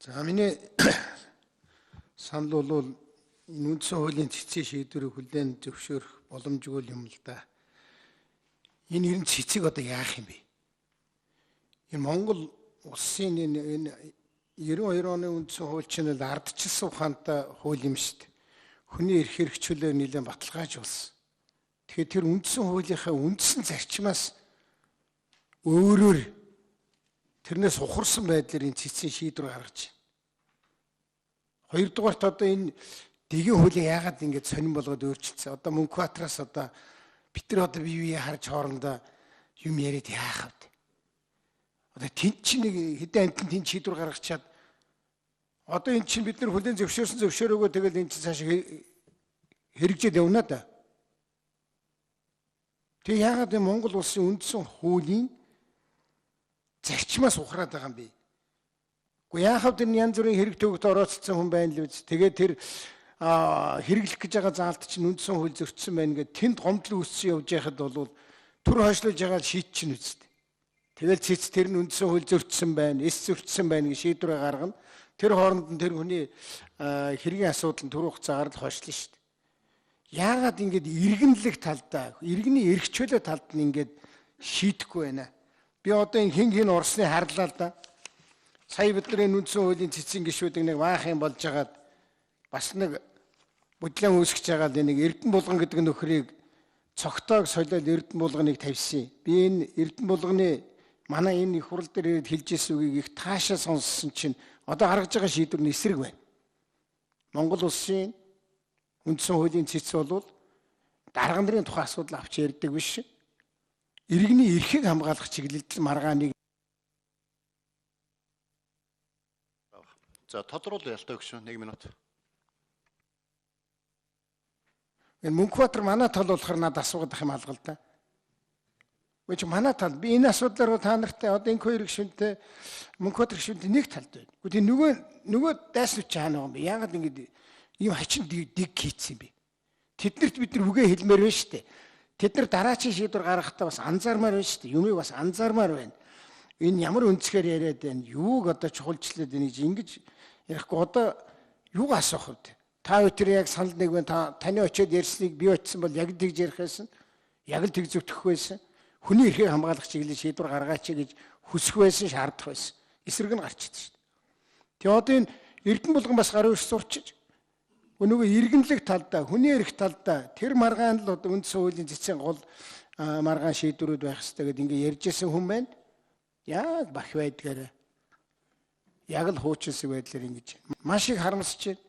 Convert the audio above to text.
За миний санал бол энэ үндсэн хуулийн цэцгийн шийдвэрийг хүлээн зөвшөөрөх боломжгүй юм л да. Энэ ер нь цэцэг одоо яах юм бэ? Энэ Монгол улсын энэ 92 оны үндсэн хууль чинь л ардчилсан ухаантай хууль юм шүү дээ. Хүний эрх хэрэгчлөлөөр нэлээд баталгаажуулсан. Тэгэхээр тэр үндсэн хуулийнхаа үндсэн зарчмаас өөрөөр тэрнээс ухарсан байдлаар энэ цэцгийн шийдвэр гаргаж байна. Хоёрдугаарт одоо энэ дэгийн хуулийн яагаад ингэж сонирн болгоод өөрчилсөн. Одоо Мөнх Баатараас одоо бид нар одоо бие харж хоорондоо юм яриад яах вэ? Одоо тэнд чинь нэг хэдэн амтэн тэнд шийдвэр гаргачаад одоо энэ чинь бид нар хүлээн зөвшөөрөөгөө тэгэл энэ чинь цааш хэрэгжээд явна да. Тэг яагаад энэ Монгол улсын үндсэн хуулийн зарчмаас ухраад байгаа юм бэ? Гэхдээ яахад энэ янз бүрийн хэрэг төгөлд орооцсон хүн байна л үз. Тэгээд тэр хэрэглэх гэж байгаа заалт чинь үндсэн хууль зөрчсөн байна гэдэг тэнд гомдол үүссэн явж байхад бол түр хойшлуулж байгаа шийдчин үстэ. Тэгэл цэц тэр нь үндсэн хууль зөрчсөн байна, эс зөрчсөн байна гэж шийдвэрээ гаргана. Тэр хооронд нь тэр хүний хэргийн асуудал нь түр хугацаагаар л хойшлно шүү дээ. Яагаад ингэж иргэнлэх талдаа, иргэний эрх чөлөө талд нь ингэж шийдэхгүй байна? Би одоо энэ хин урсны харлаа л да. Сая бидний үндсэн хуулийн цэцгийн гишүүдийг нэг баах юм болж хагаад бас нэг бодлон үүсгэж байгаа л нэг Эрдэнэ булган гэдэг нөхрийг цогтойг солиод Эрдэнэ булганыг тавьсан. Би энэ Эрдэнэ булганы манай энэ их хурал дээр ирээд хэлж ирсэн үгийг их таашаа сонссон чинь одоо гаргаж байгаа шийдвэр нь эсрэг байна. Монгол улсын үндсэн хуулийн цэц бол дарга нарын тухай асуудал авч ярьдаг биш. Иргэний эрхийг хамгаалах чиглэлд маргааныг За тодруулах ялтай өгшөө 1 минут. Энэ Мөнх Баатар манай тал болохоор надад асуугаад ах юм алга л да. Үгүй чи манай тал би энэ асуудлаар та нартай одоо энэ хоёр гишүүнтэй Мөнх Баатар гишүүнтэй нэг талд байна. Үгүй тийм нөгөө дайс нүч хаана байгаа юм бэ? Яагаад ингэж ийм хачин дэг хийцсэн юм бэ? Тэднэрт бид нар үгээ хэлмээр байна шүү дээ. Тэд нар дараачийн шийдвэр гаргахтаа бас анзаармаар байна шүү дээ. Юмыг бас анзаармаар байна. Энэ ямар өнцгөр яриад байна? Юуг одоо чухалчлаад байна гэж ярихгүй одоо юуг асуух вэ? Та өтөр яг санал нэг байна. Таны очиод ярьсныг би очисон бол яг тэгж ярих байсан. Яг л тэг зөвтгөх байсан. Хүний эрхийг хамгаалах чиглэлийн шийдвэр гаргаач гэж хүсэх байсан, шаардах байсан. Эсрэг нь гарч ирсэн шүү дээ. Тэгээ одоо энэ Эрдэнэ булган бас гар өрс сурчиж нөгөө иргэнлэг талдаа, хүний эрх талдаа тэр маргаан л одоо үндсэн хуулийн цэцгийн гол маргаан шийдвэрүүд байх хэрэгтэй гэдээ ингэ ярьж ирсэн хүн байна. Яг бах байдгаараа яг л хуучинсаг байдлаар ингэж маш их харамсаж байна.